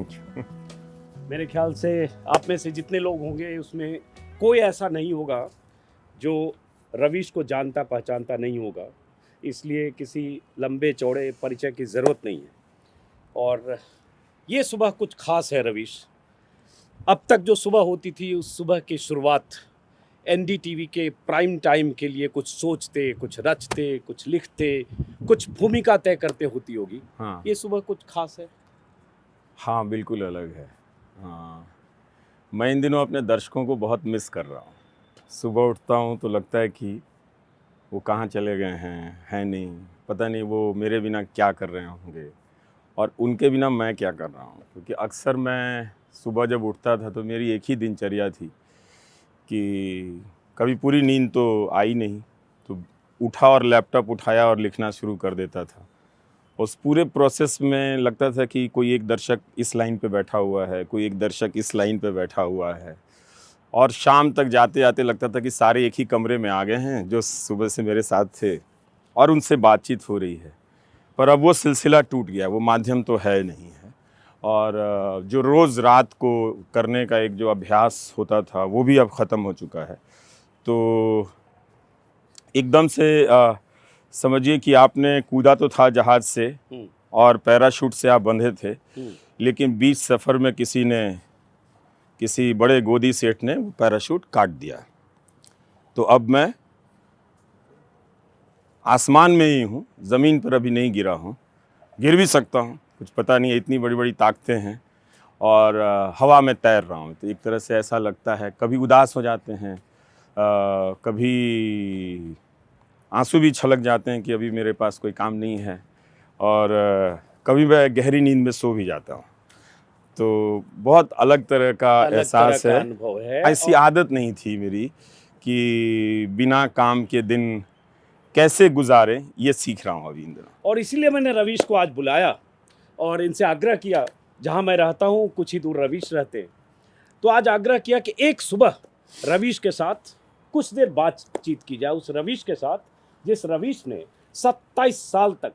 Thank you. मेरे ख्याल से आप में से जितने लोग होंगे उसमें कोई ऐसा नहीं होगा जो रवीश को जानता पहचानता नहीं होगा, इसलिए किसी लंबे चौड़े परिचय की ज़रूरत नहीं है। और ये सुबह कुछ खास है रवीश। अब तक जो सुबह होती थी उस सुबह की शुरुआत एनडीटीवी के प्राइम टाइम के लिए कुछ सोचते, कुछ रचते, कुछ लिखते, कुछ भूमिका तय करते होती होगी। हाँ ये सुबह कुछ खास है। हाँ, बिल्कुल अलग है। हाँ, मैं इन दिनों अपने दर्शकों को बहुत मिस कर रहा हूँ। सुबह उठता हूँ तो लगता है कि वो कहाँ चले गए हैं नहीं, पता नहीं वो मेरे बिना क्या कर रहे होंगे और उनके बिना मैं क्या कर रहा हूँ। क्योंकि अक्सर मैं सुबह जब उठता था तो मेरी एक ही दिनचर्या थी कि कभी पूरी नींद तो आई नहीं, तो उठा और लैपटॉप उठाया और लिखना शुरू कर देता था। उस पूरे प्रोसेस में लगता था कि कोई एक दर्शक इस लाइन पे बैठा हुआ है, कोई एक दर्शक इस लाइन पे बैठा हुआ है, और शाम तक जाते जाते लगता था कि सारे एक ही कमरे में आ गए हैं जो सुबह से मेरे साथ थे और उनसे बातचीत हो रही है। पर अब वो सिलसिला टूट गया, वो माध्यम तो है नहीं है। और जो रोज़ रात को करने का एक जो अभ्यास होता था वो भी अब ख़त्म हो चुका है। तो एकदम से समझिए कि आपने कूदा तो था जहाज़ से और पैराशूट से आप बंधे थे, लेकिन बीच सफ़र में किसी बड़े गोदी सेठ ने वो पैराशूट काट दिया। तो अब मैं आसमान में ही हूँ, ज़मीन पर अभी नहीं गिरा हूँ। गिर भी सकता हूँ, कुछ पता नहीं है, इतनी बड़ी बड़ी ताकतें हैं। और हवा में तैर रहा हूँ, तो एक तरह से ऐसा लगता है। कभी उदास हो जाते हैं, कभी आंसू भी छलक जाते हैं कि अभी मेरे पास कोई काम नहीं है, और कभी मैं गहरी नींद में सो भी जाता हूँ। तो बहुत अलग तरह का एहसास है। अनुभव है। ऐसी आदत नहीं थी मेरी कि बिना काम के दिन कैसे गुजारें, ये सीख रहा हूँ अभी इन दिनों। और इसीलिए मैंने रवीश को आज बुलाया और इनसे आग्रह किया, जहाँ मैं रहता हूँ कुछ ही दूर रवीश रहते, तो आज आग्रह किया कि एक सुबह रवीश के साथ कुछ देर बातचीत की जाए, उस रवीश के साथ जिस रवीश ने 27 साल तक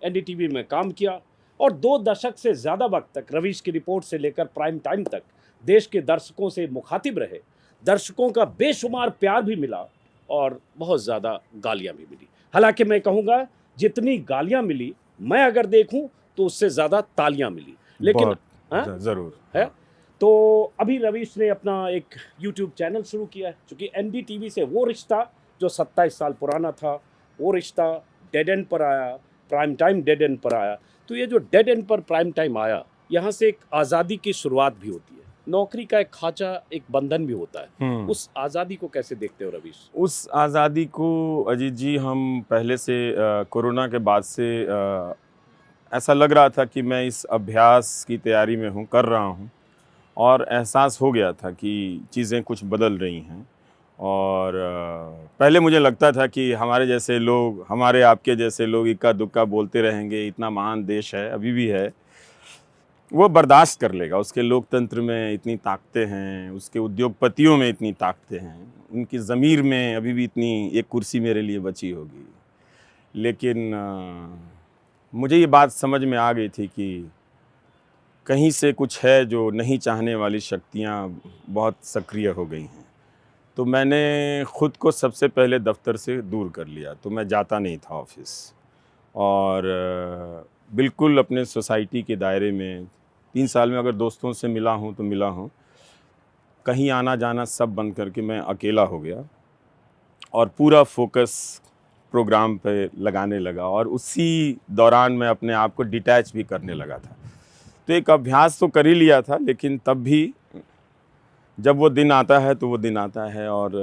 एनडीटीवी में काम किया और 2 दशक से ज़्यादा वक्त तक रवीश की रिपोर्ट से लेकर प्राइम टाइम तक देश के दर्शकों से मुखातिब रहे। दर्शकों का बेशुमार प्यार भी मिला और बहुत ज़्यादा गालियाँ भी मिली। हालांकि मैं कहूँगा जितनी गालियाँ मिली, मैं अगर देखूँ तो उससे ज़्यादा तालियाँ मिली। लेकिन ज़रूर है। तो अभी रवीश ने अपना एक यूट्यूब चैनल शुरू किया है, क्योंकि एनडीटीवी से वो रिश्ता जो 27 साल पुराना था, वो रिश्ता डेड एंड पर आया, प्राइम टाइम डेड एंड पर आया। तो ये जो डेड एंड पर प्राइम टाइम आया, यहाँ से एक आज़ादी की शुरुआत भी होती है। नौकरी का एक खाचा, एक बंधन भी होता है। उस आज़ादी को कैसे देखते हो रवीश? उस आज़ादी को अजीत जी, हम पहले से कोरोना के बाद से ऐसा लग रहा था कि मैं इस अभ्यास की तैयारी में हूँ, कर रहा हूँ, और एहसास हो गया था कि चीज़ें कुछ बदल रही हैं। और पहले मुझे लगता था कि हमारे जैसे लोग, हमारे आपके जैसे लोग इक्का दुक्का बोलते रहेंगे, इतना महान देश है, अभी भी है, वो बर्दाश्त कर लेगा। उसके लोकतंत्र में इतनी ताकतें हैं, उसके उद्योगपतियों में इतनी ताकतें हैं, उनकी ज़मीर में अभी भी इतनी एक कुर्सी मेरे लिए बची होगी। लेकिन मुझे ये बात समझ में आ गई थी कि कहीं से कुछ है जो नहीं चाहने वाली शक्तियाँ बहुत सक्रिय हो गई हैं। तो मैंने ख़ुद को सबसे पहले दफ्तर से दूर कर लिया। तो मैं जाता नहीं था ऑफिस, और बिल्कुल अपने सोसाइटी के दायरे में 3 साल में अगर दोस्तों से मिला हूँ तो मिला हूँ, कहीं आना जाना सब बंद करके मैं अकेला हो गया और पूरा फोकस प्रोग्राम पे लगाने लगा। और उसी दौरान मैं अपने आप को डिटैच भी करने लगा था। तो एक अभ्यास तो कर ही लिया था, लेकिन तब भी जब वो दिन आता है तो वो दिन आता है। और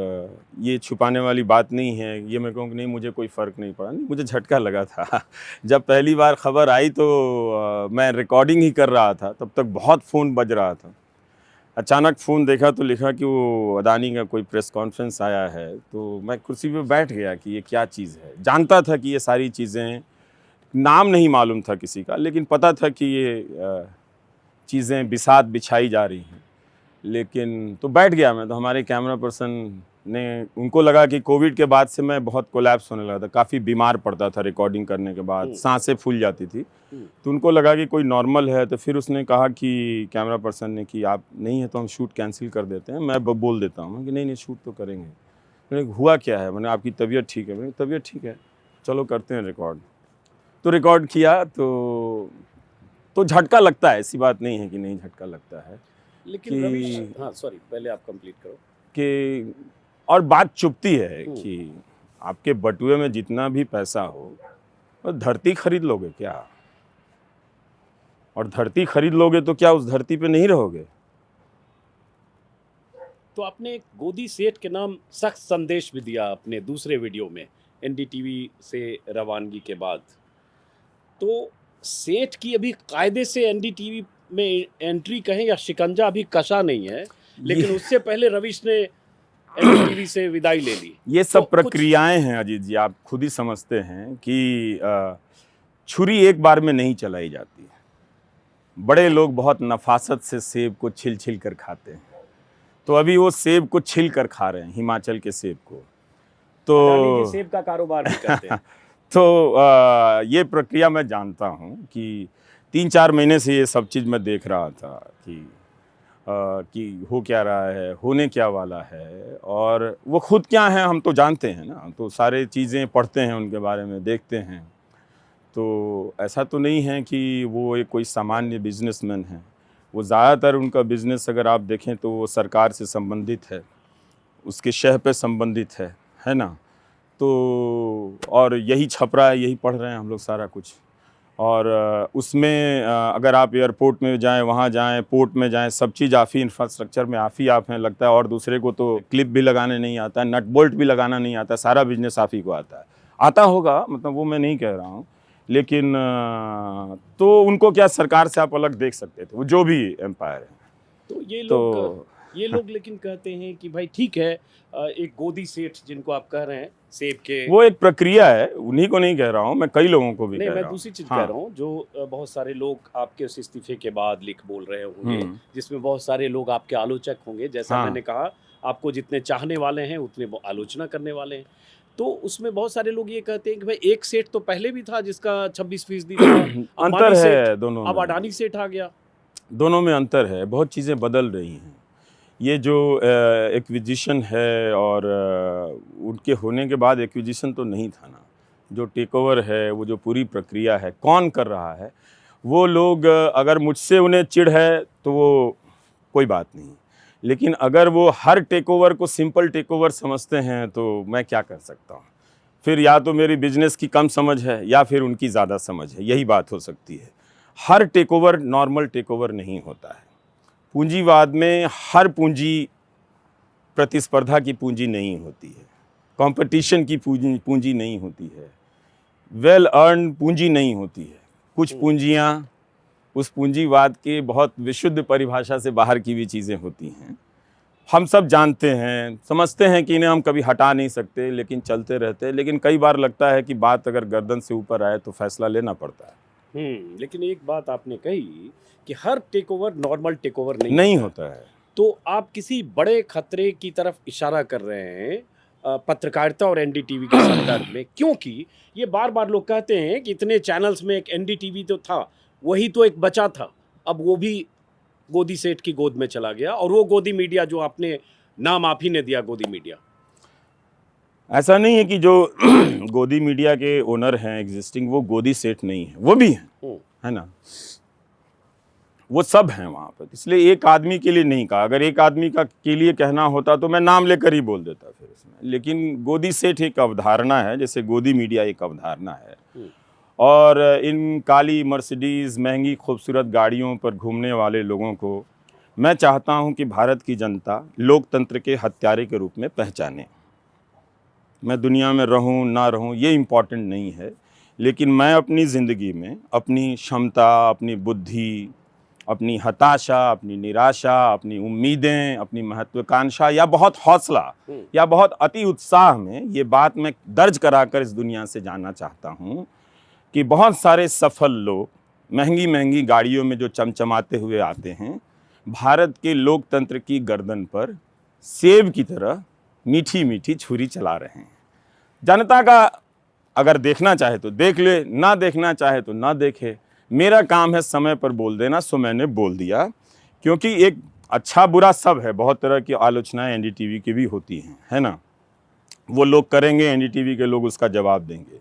ये छुपाने वाली बात नहीं है, ये मैं कहूँ कि नहीं मुझे कोई फ़र्क नहीं पड़ा। नहीं, मुझे झटका लगा था। जब पहली बार ख़बर आई तो मैं रिकॉर्डिंग ही कर रहा था, तब तक बहुत फ़ोन बज रहा था। अचानक फ़ोन देखा तो लिखा कि वो अदानी का कोई प्रेस कॉन्फ्रेंस आया है। तो मैं कुर्सी पे बैठ गया कि ये क्या चीज़ है। जानता था कि ये सारी चीज़ें, नाम नहीं मालूम था किसी का, लेकिन पता था कि ये चीज़ें बिसात बिछाई जा रही हैं। लेकिन तो बैठ गया मैं। तो हमारे कैमरा पर्सन ने उनको लगा कि कोविड के बाद से मैं बहुत कोलैप्स होने लगा था, काफ़ी बीमार पड़ता था रिकॉर्डिंग करने के बाद, सांसें फूल जाती थी। तो उनको लगा कि कोई नॉर्मल है, तो फिर उसने कहा कि कैमरा पर्सन ने कि आप नहीं है तो हम शूट कैंसिल कर देते हैं, मैं बोल देता हूँ कि नहीं शूट तो करेंगे। मैंने हुआ क्या है, मैंने आपकी तबीयत ठीक है, मैंने तबीयत ठीक है चलो करते हैं रिकॉर्ड। तो रिकॉर्ड किया तो झटका लगता है, ऐसी बात नहीं है कि नहीं झटका लगता है लेकिन रवीश, हाँ सॉरी, पहले आप कंप्लीट करो। कि और बात चुभती है कि आपके बटुए में जितना भी पैसा हो और धरती खरीद लोगे क्या, और धरती खरीद लोगे तो क्या उस धरती पे नहीं रहोगे। तो आपने एक गोदी सेठ के नाम सख्त संदेश भी दिया अपने दूसरे वीडियो में एनडीटीवी से रवानगी के बाद। तो सेठ की अभी कायदे से एनडीटीवी में एंट्री कहें या शिकंजा अभी कसा नहीं है, लेकिन उससे पहले रवीश ने एनडीटीवी से विदाई ले ली। ये सब तो प्रक्रियाएं हैं अजीत जी, आप खुद ही समझते हैं कि छुरी एक बार में नहीं चलाई जाती है। बड़े लोग बहुत नफासत से सेब को छिल छिल कर खाते हैं, तो अभी वो सेब को छिल कर खा रहे हैं, हिमाचल के सेब को। तो सेब का कारोबार भी करते हैं। तो ये प्रक्रिया मैं जानता हूँ कि 3-4 महीने से ये सब चीज़ मैं देख रहा था कि हो क्या रहा है, होने क्या वाला है, और वो खुद क्या हैं हम तो जानते हैं ना, तो सारे चीज़ें पढ़ते हैं उनके बारे में, देखते हैं। तो ऐसा तो नहीं है कि वो एक कोई सामान्य बिजनेसमैन है। वो ज़्यादातर उनका बिज़नेस अगर आप देखें तो वो सरकार से संबंधित है, उसके शह पे संबंधित है ना। तो और यही छप रहा है, यही पढ़ रहे हैं हम लोग सारा कुछ। और उसमें अगर आप एयरपोर्ट में जाएं, वहाँ जाएं, पोर्ट में जाएं, सब चीज़ आप ही, इंफ्रास्ट्रक्चर में आप ही आप हैं लगता है, और दूसरे को तो क्लिप भी लगाने नहीं आता है, नट बोल्ट भी लगाना नहीं आता, सारा बिजनेस आप ही को आता है। आता होगा, मतलब वो मैं नहीं कह रहा हूँ, लेकिन तो उनको क्या सरकार से आप अलग देख सकते थे, वो जो भी एम्पायर है। तो ये लोग लेकिन कहते हैं कि भाई ठीक है, एक गोदी सेठ जिनको आप कह रहे हैं सेब के, वो एक प्रक्रिया है, उन्हीं को नहीं कह रहा हूँ मैं, कई लोगों को भी कह रहा हूँ। मैं दूसरी चीज कह रहा हूँ जो बहुत सारे लोग आपके उस इस्तीफे के बाद लिख बोल रहे होंगे, जिसमें बहुत सारे लोग आपके आलोचक होंगे, जैसा मैंने कहा आपको जितने चाहने वाले हैं उतने आलोचना करने वाले हैं। तो उसमें बहुत सारे लोग ये कहते हैं कि भाई एक सेठ तो पहले भी था जिसका 26% था, अंतर है दोनों में, अब अडानी सेठ आ गया। दोनों में अंतर है, बहुत चीज़ें बदल रही हैं। ये जो एक्विजिशन है, और उनके होने के बाद एक्विजिशन तो नहीं था ना, जो टेक ओवर है, वो जो पूरी प्रक्रिया है, कौन कर रहा है, वो लोग अगर मुझसे उन्हें चिढ़ है तो वो कोई बात नहीं, लेकिन अगर वो हर टेक ओवर को सिंपल टेक ओवर समझते हैं तो मैं क्या कर सकता हूँ। फिर या तो मेरी बिजनेस की कम समझ है या फिर उनकी ज़्यादा समझ है, यही बात हो सकती है। हर takeover normal takeover नहीं होता है। पूंजीवाद में हर पूंजी प्रतिस्पर्धा की पूंजी नहीं होती है, कंपटीशन की पूंजी नहीं होती है, वेल अर्न पूंजी नहीं होती है। कुछ पूंजियां उस पूंजीवाद के बहुत विशुद्ध परिभाषा से बाहर की भी चीज़ें होती हैं। हम सब जानते हैं, समझते हैं कि इन्हें हम कभी हटा नहीं सकते, लेकिन चलते रहते हैं। लेकिन कई बार लगता है कि बात अगर गर्दन से ऊपर आए तो फैसला लेना पड़ता है। लेकिन एक बात आपने कही कि हर takeover normal takeover नहीं होता है। तो आप किसी बड़े खतरे की तरफ इशारा कर रहे हैं पत्रकारिता और एनडीटीवी के संदर्भ में, क्योंकि ये बार बार लोग कहते हैं कि इतने चैनल्स में एक एनडीटीवी तो था, वही तो एक बचा था, अब वो भी गोदी सेठ की गोद में चला गया, और वो गोदी मीडिया जो आपने नाम आप ही ने दिया गोदी मीडिया। ऐसा नहीं है कि जो गोदी मीडिया के ओनर हैं एग्जिस्टिंग वो गोदी सेठ नहीं है, वो भी हैं, है ना, वो सब हैं वहाँ पर। इसलिए एक आदमी के लिए नहीं कहा, अगर एक आदमी का के लिए कहना होता तो मैं नाम लेकर ही बोल देता फिर इसमें। लेकिन गोदी सेठ एक अवधारणा है, जैसे गोदी मीडिया एक अवधारणा है। और इन काली मर्सिडीज़ महंगी खूबसूरत गाड़ियों पर घूमने वाले लोगों को मैं चाहता हूं कि भारत की जनता लोकतंत्र के हत्यारे के रूप में पहचाने। मैं दुनिया में रहूं ना रहूं ये इम्पॉर्टेंट नहीं है, लेकिन मैं अपनी ज़िंदगी में अपनी क्षमता, अपनी बुद्धि, अपनी हताशा, अपनी निराशा, अपनी उम्मीदें, अपनी महत्वाकांक्षा या बहुत हौसला या बहुत अति उत्साह में ये बात मैं दर्ज कराकर इस दुनिया से जानना चाहता हूँ कि बहुत सारे सफल लोग महंगी महंगी गाड़ियों में जो चमचमाते हुए आते हैं, भारत के लोकतंत्र की गर्दन पर सेब की तरह मीठी मीठी छुरी चला रहे हैं। जनता का अगर देखना चाहे तो देख ले, ना देखना चाहे तो ना देखे। मेरा काम है समय पर बोल देना, सो मैंने बोल दिया। क्योंकि एक अच्छा बुरा सब है, बहुत तरह की आलोचनाएं एनडीटीवी की भी होती हैं, है ना। वो लोग करेंगे, एनडीटीवी के लोग उसका जवाब देंगे।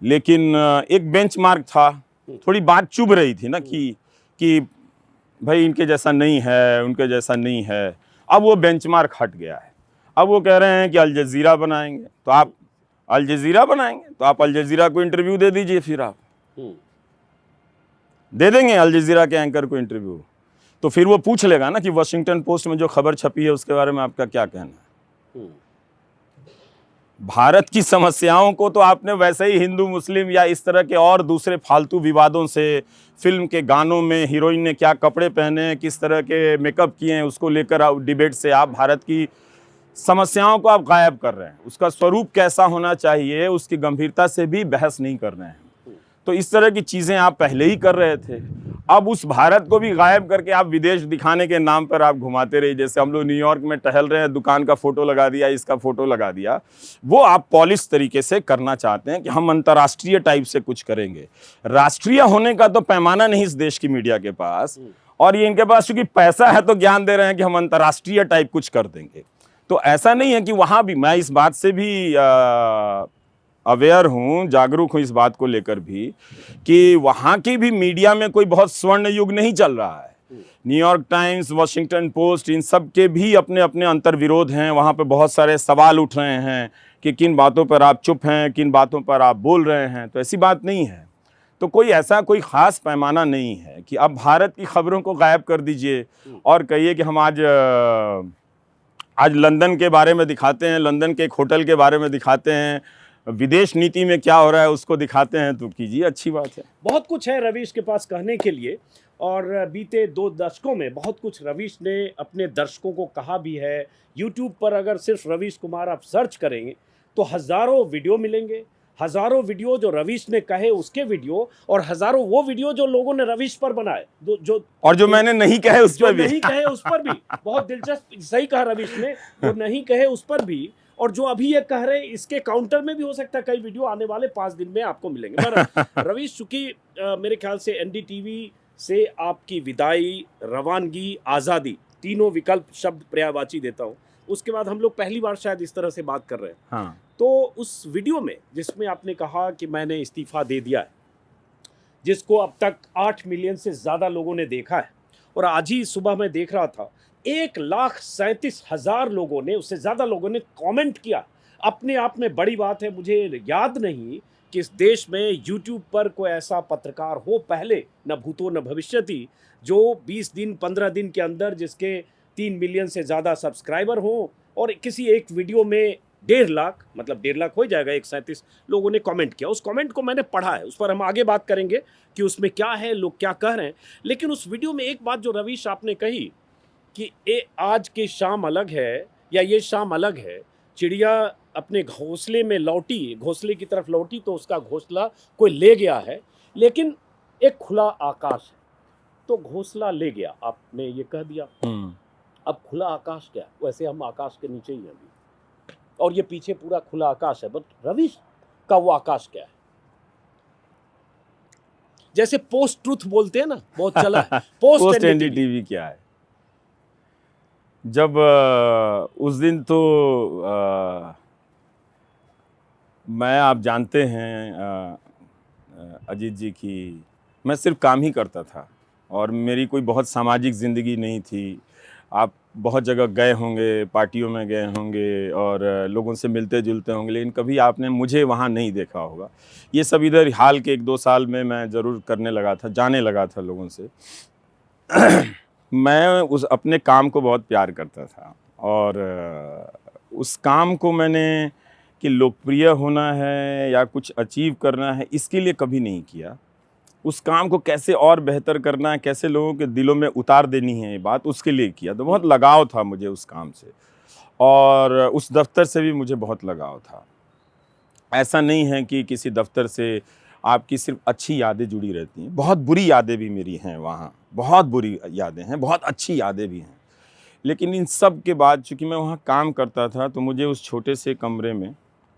लेकिन एक बेंचमार्क था, थोड़ी बात चुभ रही थी ना कि भाई इनके जैसा नहीं है, उनके जैसा नहीं है। अब वो बेंचमार्क हट गया है। अब वो कह रहे हैं कि अल जज़ीरा बनाएंगे, तो आप अल जज़ीरा बनाएंगे तो आप अल जज़ीरा को इंटरव्यू दे दीजिए। फिर आप दे देंगे अल जज़ीरा के एंकर को इंटरव्यू, तो फिर वो पूछ लेगा ना कि वाशिंगटन पोस्ट में जो खबर छपी है उसके बारे में आपका क्या कहना है। भारत की समस्याओं को तो आपने वैसे ही हिंदू मुस्लिम या इस तरह के और दूसरे फालतू विवादों से, फिल्म के गानों में हीरोइन ने क्या कपड़े पहने, किस तरह के मेकअप किए हैं, उसको लेकर आप डिबेट से आप भारत की समस्याओं को आप गायब कर रहे हैं। उसका स्वरूप कैसा होना चाहिए, उसकी गंभीरता से भी बहस नहीं कर रहे हैं। तो इस तरह की चीज़ें आप पहले ही कर रहे थे। अब उस भारत को भी गायब करके आप विदेश दिखाने के नाम पर आप घुमाते रहिए। जैसे हम लोग न्यूयॉर्क में टहल रहे हैं, दुकान का फ़ोटो लगा दिया, इसका फ़ोटो लगा दिया। वो आप पॉलिश तरीके से करना चाहते हैं कि हम अंतर्राष्ट्रीय टाइप से कुछ करेंगे। राष्ट्रीय होने का तो पैमाना नहीं इस देश की मीडिया के पास, और ये इनके पास चूंकि पैसा है तो ज्ञान दे रहे हैं कि हम अंतर्राष्ट्रीय टाइप कुछ कर देंगे। तो ऐसा नहीं है कि वहाँ भी, मैं इस बात से भी अवेयर हूँ, जागरूक हूँ इस बात को लेकर भी कि वहाँ की भी मीडिया में कोई बहुत स्वर्ण युग नहीं चल रहा है। न्यूयॉर्क टाइम्स, वाशिंगटन पोस्ट, इन सब के भी अपने अपने अंतर्विरोध हैं। वहाँ पे बहुत सारे सवाल उठ रहे हैं कि किन बातों पर आप चुप हैं, किन बातों पर आप बोल रहे हैं। तो ऐसी बात नहीं है। तो कोई ऐसा कोई ख़ास पैमाना नहीं है कि अब भारत की खबरों को गायब कर दीजिए और कहिए कि हम आज लंदन के बारे में दिखाते हैं, लंदन के एक होटल के बारे में दिखाते हैं, विदेश नीति में क्या हो रहा है उसको दिखाते हैं, तो कीजिए, अच्छी बात है। बहुत कुछ है रवीश के पास कहने के लिए, और बीते 2 दशकों में बहुत कुछ रवीश ने अपने दर्शकों को कहा भी है। यूट्यूब पर अगर सिर्फ रवीश कुमार आप सर्च करेंगे तो हज़ारों वीडियो मिलेंगे, हज़ारों वीडियो जो रवीश ने कहे उसके वीडियो, और हज़ारों वो वीडियो जो लोगों ने रवीश पर बनाए, जो मैंने नहीं कहे उस पर भी, नहीं कहे उस पर भी। बहुत दिलचस्प, सही कहा रवीश ने, वो नहीं कहे उस पर भी, और जो अभी ये कह रहे हैं इसके काउंटर में भी हो सकता है कई वीडियो आने वाले 5 दिन में आपको मिलेंगे। पर रवीश, चूंकि मेरे ख्याल से एनडीटीवी से आपकी विदाई, रवानगी, आज़ादी, तीनों विकल्प शब्द पर्यायवाची देता हूँ, उसके बाद हम लोग पहली बार शायद इस तरह से बात कर रहे हैं। हाँ। तो उस वीडियो में जिसमें आपने कहा कि मैंने इस्तीफा दे दिया है, जिसको अब तक 8 मिलियन से ज़्यादा लोगों ने देखा है, और आज ही सुबह मैं देख रहा था 1,37,000 लोगों ने, उससे ज़्यादा लोगों ने कमेंट किया। अपने आप में बड़ी बात है। मुझे याद नहीं कि इस देश में यूट्यूब पर कोई ऐसा पत्रकार हो पहले, न भूतो न भविष्यति, जो 20 दिन 15 दिन के अंदर जिसके 3 मिलियन से ज़्यादा सब्सक्राइबर हों और किसी एक वीडियो में 1.5 लाख, मतलब 1.5 लाख हो जाएगा, 137 लोगों ने कमेंट किया। उस कमेंट को मैंने पढ़ा है, उस पर हम आगे बात करेंगे कि उसमें क्या है, लोग क्या कह रहे हैं। लेकिन उस वीडियो में एक बात जो रवीश आपने कही कि आज की शाम अलग है, या ये शाम अलग है, चिड़िया अपने घोंसले में लौटी, घोंसले की तरफ लौटी तो उसका घोंसला कोई ले गया है, लेकिन एक खुला आकाश है तो घोंसला ले गया, आपने ये कह दिया। अब खुला आकाश क्या है? वैसे हम आकाश के नीचे ही हैं अभी, और ये पीछे पूरा खुला आकाश है, बट रवीश का वो आकाश क्या है? जैसे पोस्ट ट्रुथ बोलते हैं ना, बहुत चला है। पोस्ट एनडीटीवी क्या है? जब उस दिन तो मैं, आप जानते हैं अजीत जी की, मैं सिर्फ काम ही करता था और मेरी कोई बहुत सामाजिक ज़िंदगी नहीं थी। आप बहुत जगह गए होंगे, पार्टियों में गए होंगे और लोगों से मिलते जुलते होंगे, लेकिन कभी आपने मुझे वहाँ नहीं देखा होगा। ये सब इधर हाल के 1-2 साल में मैं ज़रूर करने लगा था, जाने लगा था लोगों से। मैं उस अपने काम को बहुत प्यार करता था, और उस काम को मैंने कि लोकप्रिय होना है या कुछ अचीव करना है, इसके लिए कभी नहीं किया। उस काम को कैसे और बेहतर करना है, कैसे लोगों के दिलों में उतार देनी है ये बात, उसके लिए किया। तो बहुत लगाव था मुझे उस काम से, और उस दफ्तर से भी मुझे बहुत लगाव था। ऐसा नहीं है कि किसी दफ्तर से आपकी सिर्फ अच्छी यादें जुड़ी रहती हैं, बहुत बुरी यादें भी मेरी हैं वहाँ, बहुत बुरी यादें हैं, बहुत अच्छी यादें भी हैं। लेकिन इन सब के बाद चूँकि मैं वहाँ काम करता था, तो मुझे उस छोटे से कमरे में,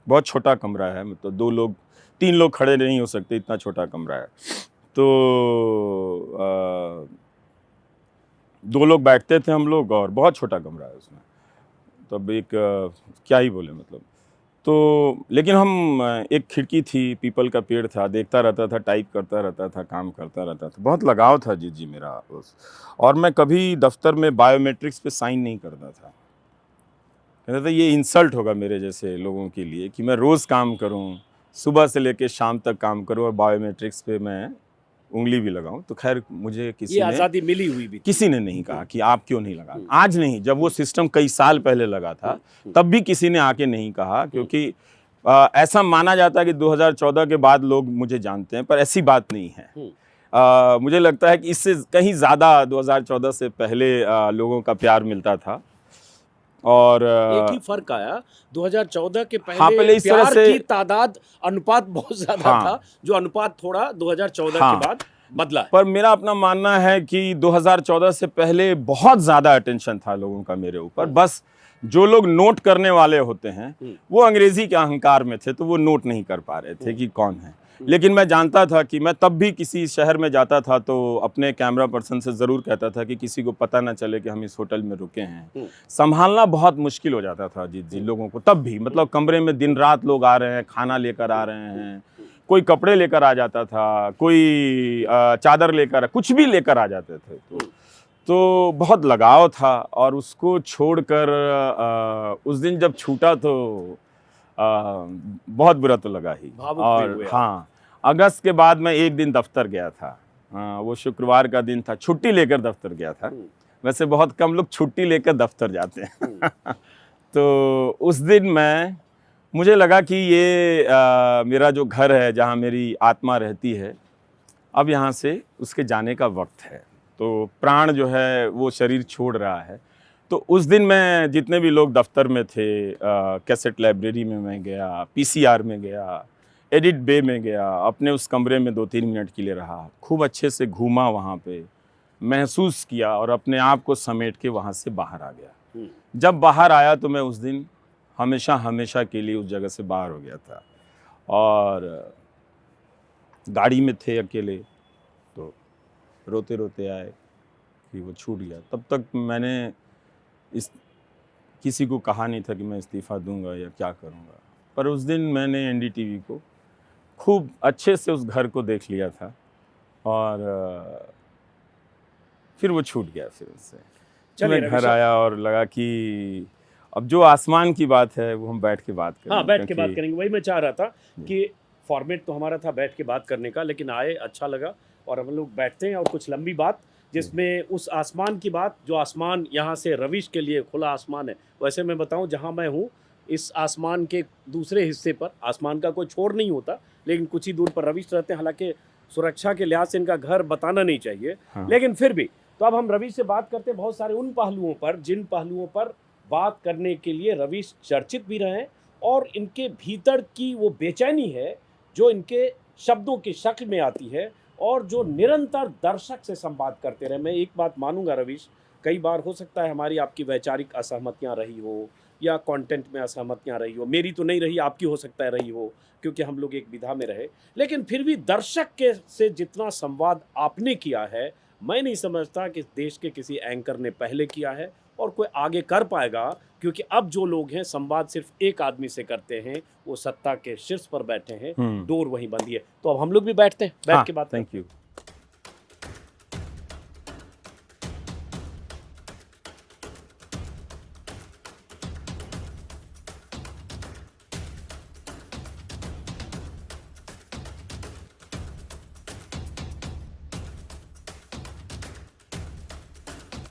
बहुत छोटा कमरा है, मतलब 2 लोग 3 लोग खड़े नहीं हो सकते, इतना छोटा कमरा है। तो 2 लोग बैठते थे हम लोग, और बहुत छोटा कमरा है उसमें। तब एक क्या ही बोले मतलब। तो लेकिन हम एक खिड़की थी, पीपल का पेड़ था, देखता रहता था, टाइप करता रहता था, काम करता रहता था। बहुत लगाव था जी मेरा उस। और मैं कभी दफ्तर में बायोमेट्रिक्स पे साइन नहीं करता था। कहता था ये इंसल्ट होगा मेरे जैसे लोगों के लिए कि मैं रोज़ काम करूं, सुबह से लेकर शाम तक काम करूं और बायोमेट्रिक्स पे मैं उंगली भी लगाऊं। तो खैर मुझे ये किसी ने आज़ादी मिली हुई भी थी। किसी ने नहीं कहा कि आप क्यों नहीं लगा। आज नहीं, जब वो सिस्टम कई साल पहले लगा था तब भी किसी ने आके नहीं कहा, क्योंकि ऐसा माना जाता है कि 2014 के बाद लोग मुझे जानते हैं, पर ऐसी बात नहीं है। मुझे लगता है कि इससे कहीं ज़्यादा 2014 से पहले लोगों का प्यार मिलता था। और एक ही फर्क आया, 2014 के हाँ, पहले पहले इस तरह प्यार से की तादाद, अनुपात बहुत ज्यादा हाँ, था, जो अनुपात थोड़ा 2014 हाँ, के बाद बदला है। पर मेरा अपना मानना है कि 2014 से पहले बहुत ज़्यादा अटेंशन था लोगों का मेरे ऊपर। बस जो लोग नोट करने वाले होते हैं वो अंग्रेजी के अहंकार में थे, तो वो नोट नहीं कर पा रहे थे कि कौन है। लेकिन मैं जानता था कि मैं तब भी किसी शहर में जाता था तो अपने कैमरा पर्सन से ज़रूर कहता था कि किसी को पता ना चले कि हम इस होटल में रुके हैं। संभालना बहुत मुश्किल हो जाता था जी लोगों को तब भी, मतलब कमरे में दिन रात लोग आ रहे हैं, खाना लेकर आ रहे हैं, कोई कपड़े लेकर आ जाता था, कोई चादर लेकर, कुछ भी लेकर आ जाते थे। तो बहुत लगाव था, और उसको छोड़कर उस दिन जब छूटा तो बहुत बुरा तो लगा ही। भावुक भी और हुए आप। हाँ, अगस्त के बाद मैं एक दिन दफ्तर गया था। वो शुक्रवार का दिन था, छुट्टी लेकर दफ्तर गया था। वैसे बहुत कम लोग छुट्टी लेकर दफ्तर जाते हैं। तो उस दिन मुझे लगा कि ये मेरा जो घर है, जहाँ मेरी आत्मा रहती है, अब यहाँ से उसके जाने का वक्त है। तो प्राण जो है वो शरीर छोड़ रहा है। तो उस दिन मैं जितने भी लोग दफ्तर में थे, कैसेट लाइब्रेरी में मैं गया, पीसीआर में गया, एडिट बे में गया, अपने उस कमरे में 2-3 मिनट के लिए रहा, खूब अच्छे से घूमा वहाँ पे, महसूस किया और अपने आप को समेट के वहाँ से बाहर आ गया। जब बाहर आया तो मैं उस दिन हमेशा हमेशा के लिए उस जगह से बाहर हो गया था। और गाड़ी में थे अकेले, तो रोते रोते आए कि वो छूट गया। तब तक मैंने किसी को कहा नहीं था कि मैं इस्तीफ़ा दूंगा या क्या करूंगा। पर उस दिन मैंने एनडीटीवी को खूब अच्छे से उस घर को देख लिया था, और फिर वो छूट गया। फिर उससे मैं घर आया और लगा कि अब जो आसमान की बात है वो हम बैठ के बात करें। हाँ, बैठ के बात करेंगे। वही मैं चाह रहा था कि फॉर्मेट तो हमारा था बैठ के बात करने का, लेकिन आए, अच्छा लगा, और हम लोग बैठते हैं और कुछ लंबी बात, जिसमें उस आसमान की बात, जो आसमान यहाँ से रविश के लिए खुला आसमान है। वैसे मैं बताऊँ, जहाँ मैं हूँ इस आसमान के दूसरे हिस्से पर, आसमान का कोई छोर नहीं होता, लेकिन कुछ ही दूर पर रविश रहते हैं। हालांकि सुरक्षा के लिहाज से इनका घर बताना नहीं चाहिए, लेकिन फिर भी। तो अब हम रविश से बात करते हैं बहुत सारे उन पहलुओं पर, जिन पहलुओं पर बात करने के लिए रविश चर्चित भी रहे, और इनके भीतर की वो बेचैनी है जो इनके शब्दों की शक्ल में आती है, और जो निरंतर दर्शक से संवाद करते रहे। मैं एक बात मानूंगा रविश, कई बार हो सकता है हमारी आपकी वैचारिक असहमतियां रही हो, या कंटेंट में असहमतियां रही हो, मेरी तो नहीं रही, आपकी हो सकता है रही हो, क्योंकि हम लोग एक विधा में रहे। लेकिन फिर भी दर्शक के से जितना संवाद आपने किया है, मैं नहीं समझता कि देश के किसी एंकर ने पहले किया है और कोई आगे कर पाएगा, क्योंकि अब जो लोग हैं संवाद सिर्फ एक आदमी से करते हैं, वो सत्ता के शीर्ष पर बैठे हैं, डोर वहीं बंदी है। तो अब हम लोग भी बैठते हैं, बैठ के बात। Thank you.